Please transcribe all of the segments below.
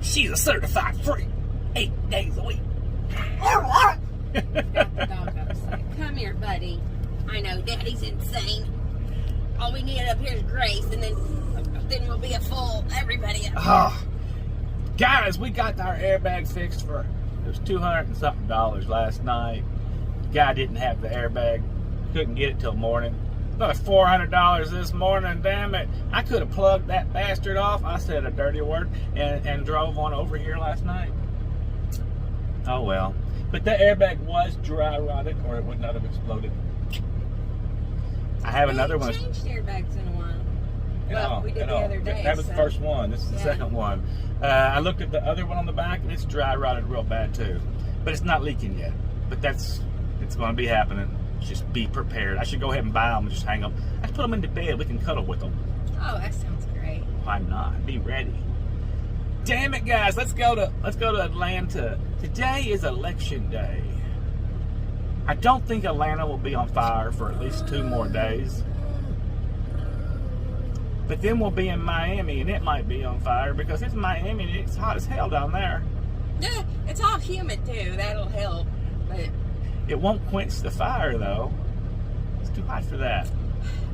She's a certified freak. 8 days a week. Got the dog upset. Come here, buddy. I know, Daddy's insane. All we need up here is Grace, and then we'll be a full everybody up here. Guys, we got our airbag fixed for, it was $200 and something last night. Guy didn't have the airbag, couldn't get it till morning. Another $400 this morning, damn it. I could have plugged that bastard off. I said a dirty word and drove on over here last night. Oh well. But that airbag was dry rotted or it would not have exploded. I have another one. We changed airbags in a while. Well, we did the other day. That was the first one. This is the second one. I looked at the other one on the back and it's dry rotted real bad too. But it's not leaking yet. But it's going to be happening. Just be prepared. I should go ahead and buy them and just hang them. I put them into bed. We can cuddle with them. Oh, that sounds great. Why not? Be ready. Damn it, guys! Let's go to Atlanta. Today is election day. I don't think Atlanta will be on fire for at least 2 more days. But then we'll be in Miami, and it might be on fire because it's Miami and it's hot as hell down there. Yeah, it's all humid too. That'll help, but it won't quench the fire though. It's too hot for that.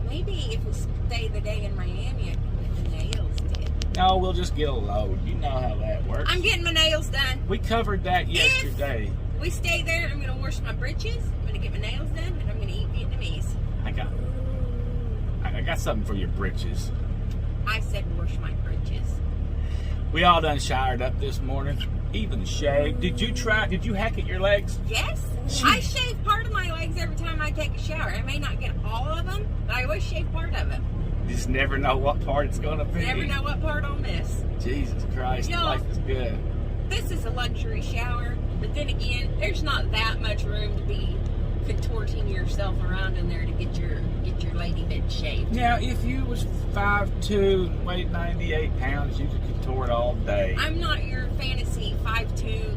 Maybe if we stay the day in Miami, I can get the nails did. No, we'll just get a load. You know how that works. I'm getting my nails done. We covered that yesterday. If we stay there, I'm going to wash my britches. I'm going to get my nails done, and I'm going to eat Vietnamese. I got something for your britches. I said wash my britches. We all done showered up this morning, even shaved. Did you hack at your legs? Yes. Jeez. I shave part of my legs every time I take a shower. I may not get all of them, but I always shave part of it. You just never know what part it's going to be. Never know what part I'll miss. Jesus Christ, life is good. This is a luxury shower, but then again, there's not that much room to be contorting yourself around in there to get your lady bed shaved. Now, if you was 5'2", and weighed 98 pounds, you could contort all day. I'm not your fantasy 5'2",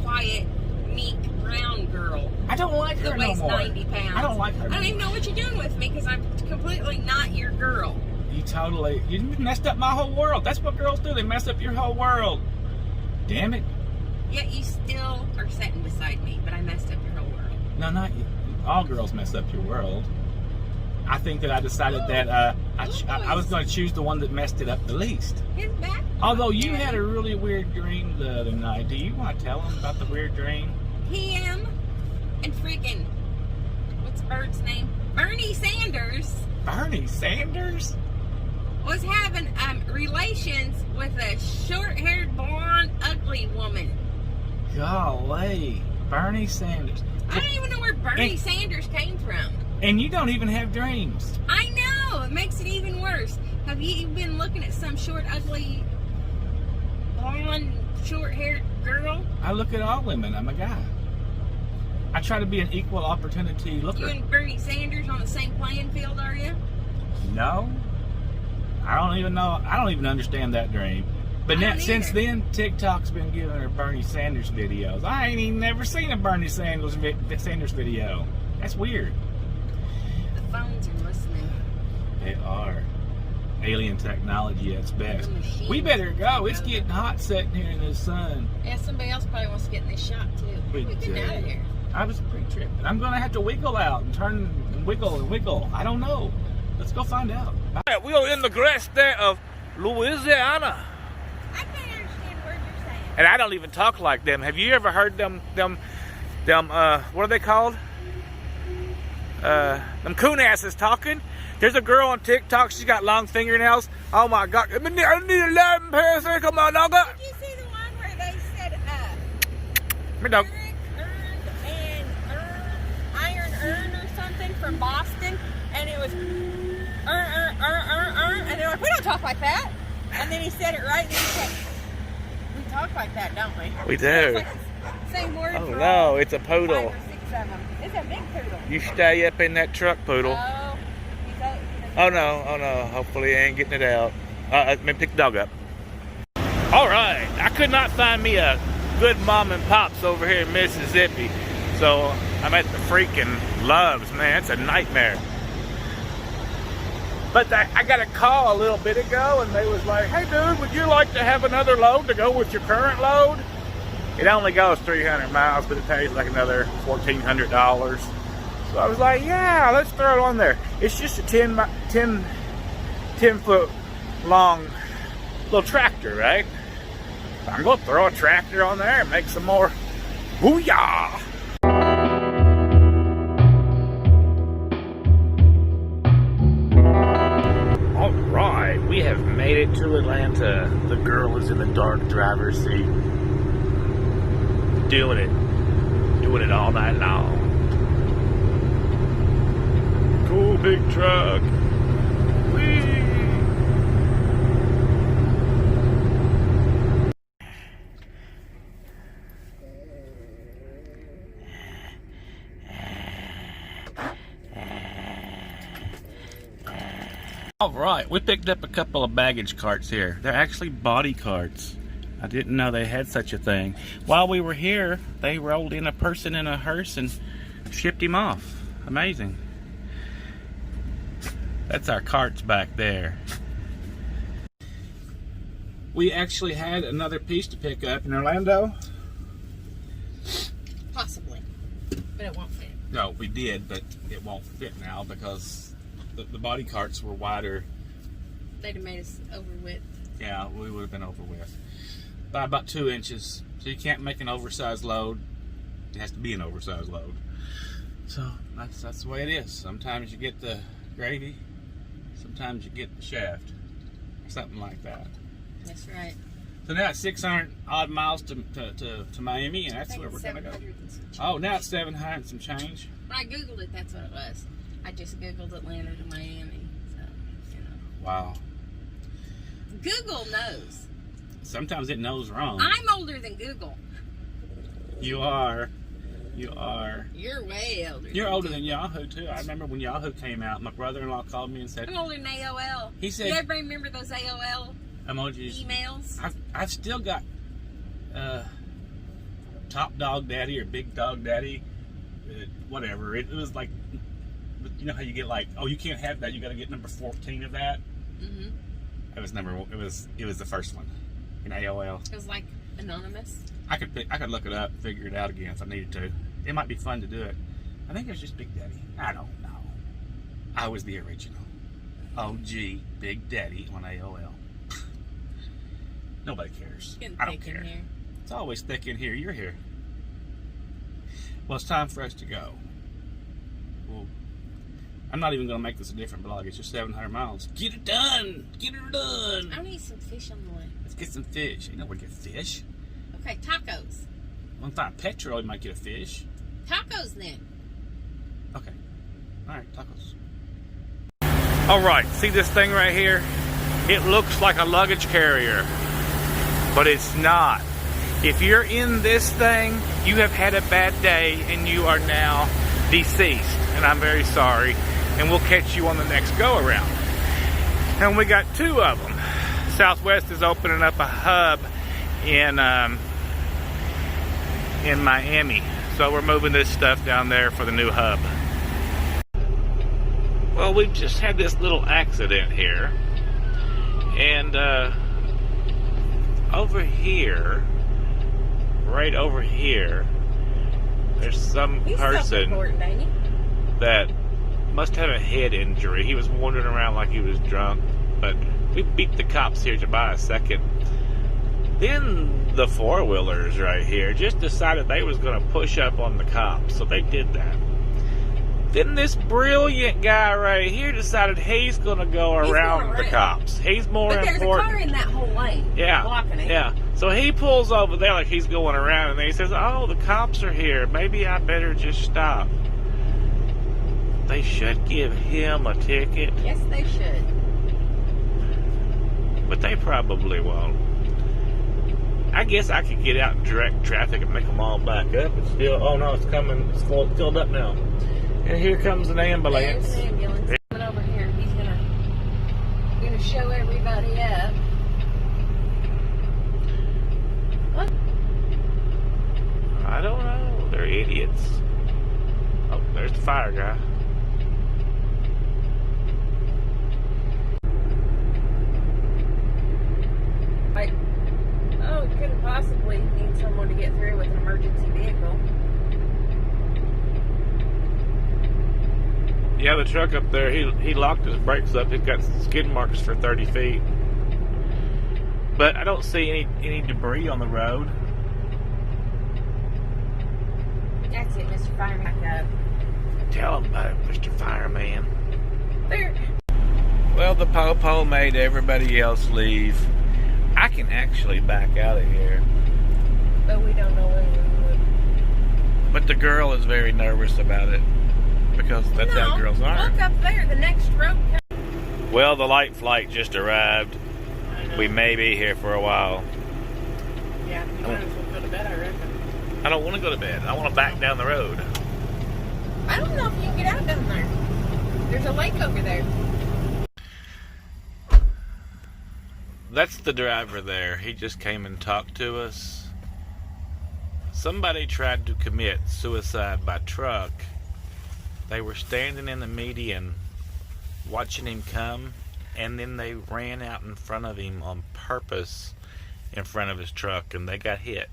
quiet, meek, brown girl. I don't like her no more. That weighs 90 pounds. I don't like her. I don't even know what you're doing with me because I'm completely not your girl. You messed up my whole world. That's what girls do. They mess up your whole world. Damn it. Yet you still are sitting beside me, but I messed up your whole world. No, not you. All girls mess up your world. I think that I decided that I was going to choose the one that messed it up the least. His back. Although you had a really weird dream the other night. Do you want to tell them about the weird dream? Him and freaking, what's the bird's name? Bernie Sanders. Bernie Sanders? Was having relations with a short-haired, blonde, ugly woman. Golly. Bernie Sanders. I don't even know where Bernie Sanders came from. And you don't even have dreams. I know. It makes it even worse. Have you been looking at some short, ugly, blonde, short-haired girl? I look at all women. I'm a guy. I try to be an equal opportunity looker. You and Bernie Sanders on the same playing field, are you? No. I don't even know. I don't even understand that dream. But now, since then, TikTok's been giving her Bernie Sanders videos. I ain't even never seen a Bernie Sanders video. That's weird. The phones are listening. They are. Alien technology at its best. We better go. It's getting hot sitting here in the sun. Yeah, somebody else probably wants to get in this shot, too. We Get out of here. I was pre-tripping. I'm going to have to wiggle out and turn and wiggle. I don't know. Let's go find out. We are in the grass state of Louisiana. I can't understand what you're saying. And I don't even talk like them. Have you ever heard them, what are they called? Them coon asses talking. There's a girl on TikTok, she's got long fingernails. Oh my God. I need a lemon parasite, come on, dog. Did you see the one where they said, Me dog. Iron Urn or something from Boston? And it was, and they're like, we don't talk like that. And then he said it right, and he said, we talk like that, don't we? We do. It's like the same word Oh for no, all it's a poodle. 5 or 6 of them. It's a big poodle. You stay up in that truck, poodle. Oh, Oh no, hopefully I ain't getting it out. Let me pick the dog up. Alright, I could not find me a good mom and pops over here in Mississippi. So I'm at the freaking Loves, man. It's a nightmare. But I got a call a little bit ago, and they was like, "Hey, dude, would you like to have another load to go with your current load?" It only goes 300 miles, but it pays like another $1,400. So I was like, "Yeah, let's throw it on there." It's just a 10 foot long little tractor, right? So I'm gonna throw a tractor on there and make some more booyah. All right, we have made it to Atlanta. The girl is in the dark driver's seat, doing it all night long. Cool big truck. Whee! All right, we picked up a couple of baggage carts here. They're actually body carts. I didn't know they had such a thing. While we were here, they rolled in a person in a hearse and shipped him off. Amazing. That's our carts back there. We actually had another piece to pick up in Orlando. Possibly, but it won't fit. No, we did, but it won't fit now because the body carts were wider. They'd have made us over width. Yeah, we would have been over width by about 2 inches. So you can't make an oversized load. It has to be an oversized load. So that's the way it is. Sometimes you get the gravy, sometimes you get the shaft, or something like that. That's right. So now it's 600 odd miles to Miami, and that's where we're gonna go. Oh, now it's 700 and some change. When I googled it, that's what it was. I just googled Atlanta to Miami, so you know. Wow. Google knows. Sometimes it knows wrong. I'm older than Google. You are. You are. You're way older. You're older than Yahoo too. I remember when Yahoo came out. My brother-in-law called me and said, I'm older than AOL. He said, "You ever remember those AOL emojis, emails?" I've still got Top Dog Daddy or Big Dog Daddy, whatever. It was like, you know how you get like, oh, you can't have that. You got to get number 14 of that. Mm-hmm. It was the first one in AOL. It was like anonymous. I could look it up, and figure it out again if I needed to. It might be fun to do it. I think it was just Big Daddy. I don't know. I was the original OG Big Daddy on AOL. Nobody cares. I don't care. Here. It's always thick in here. You're here. Well, it's time for us to go. Well, I'm not even going to make this a different blog. It's just 700 miles. Get it done. Get it done. I need some fish on the way. Let's get some fish. You know where to get fish. Okay, tacos. One time petrol, you might get a fish. Tacos then. Okay. All right, tacos. All right, see this thing right here? It looks like a luggage carrier, but it's not. If you're in this thing, you have had a bad day and you are now deceased. And I'm very sorry. And we'll catch you on the next go around. And we got 2 of them. Southwest is opening up a hub in Miami. So we're moving this stuff down there for the new hub. Well, we've just had this little accident here. And over here, right over here, there's some person that must have a head injury. He was wandering around like he was drunk, but we beat the cops here to buy a second. Then the four-wheelers right here just decided they was going to push up on the cops, so they did that. Then this brilliant guy right here decided he's going to go around the cops. He's more important. But there's a car in that whole lane. Yeah, blocking it. yeah. So he pulls over there like he's going around, and then he says, "Oh, the cops are here. Maybe I better just stop." They should give him a ticket. Yes, they should. But they probably won't. I guess I could get out and direct traffic and make them all back up. It's still, oh no, it's coming. It's filled up now. And here comes an ambulance. There's an ambulance coming over here. He's gonna show everybody up. What? I don't know. They're idiots. Oh, there's the fire guy. possibly need someone to get through with an emergency vehicle. Yeah, the truck up there, he locked his brakes up. He's got skid marks for 30 feet. But I don't see any debris on the road. That's it, Mr. Fireman. Back up. Tell him about it, Mr. Fireman. There. Well, the po-po made everybody else leave. I can actually back out of here. But we don't know where we would. But the girl is very nervous about it. Because that's how girls are. Look up there, the next road. Well, the light flight just arrived. We may be here for a while. Yeah, you might as well go to bed, I reckon. I don't want to go to bed. I want to back down the road. I don't know if you can get out down there. There's a lake over there. That's the driver there. He just came and talked to us. Somebody tried to commit suicide by truck. They were standing in the median watching him come, and then they ran out in front of him on purpose in front of his truck, and they got hit.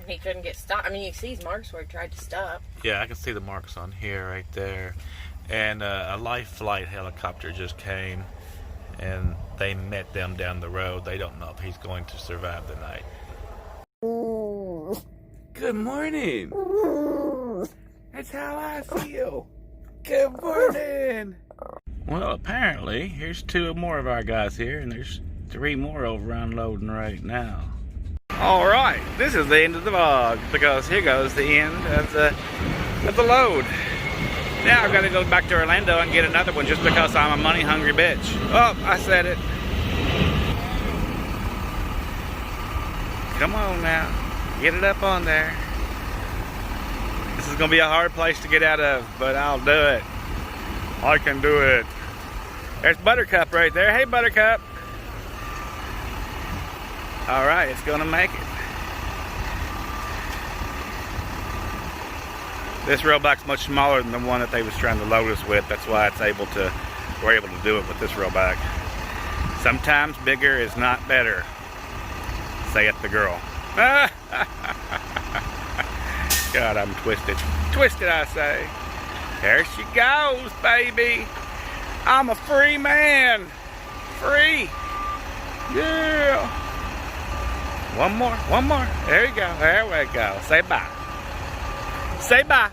He couldn't get stopped. I mean, you see his marks where he tried to stop. Yeah, I can see the marks on here, right there. And a life flight helicopter just came, and they met them down the road. They don't know if he's going to survive the night. Good morning. That's how I feel. Good morning. Well, apparently, here's 2 more of our guys here, and there's 3 more over unloading right now. All right, this is the end of the vlog, because here goes the end of the load. Now I've got to go back to Orlando and get another one just because I'm a money-hungry bitch. Oh, I said it. Come on now, get it up on there. This is going to be a hard place to get out of, but I'll do it. I can do it. There's Buttercup right there. Hey, Buttercup. All right, it's going to make it. This railback's much smaller than the one that they was trying to load us with. That's why we're able to do it with this railback. Sometimes bigger is not better. Say it, the girl. God, I'm twisted. Twisted, I say. There she goes, baby. I'm a free man. Free. Yeah. One more. There you go. There we go. Say bye. Say bye.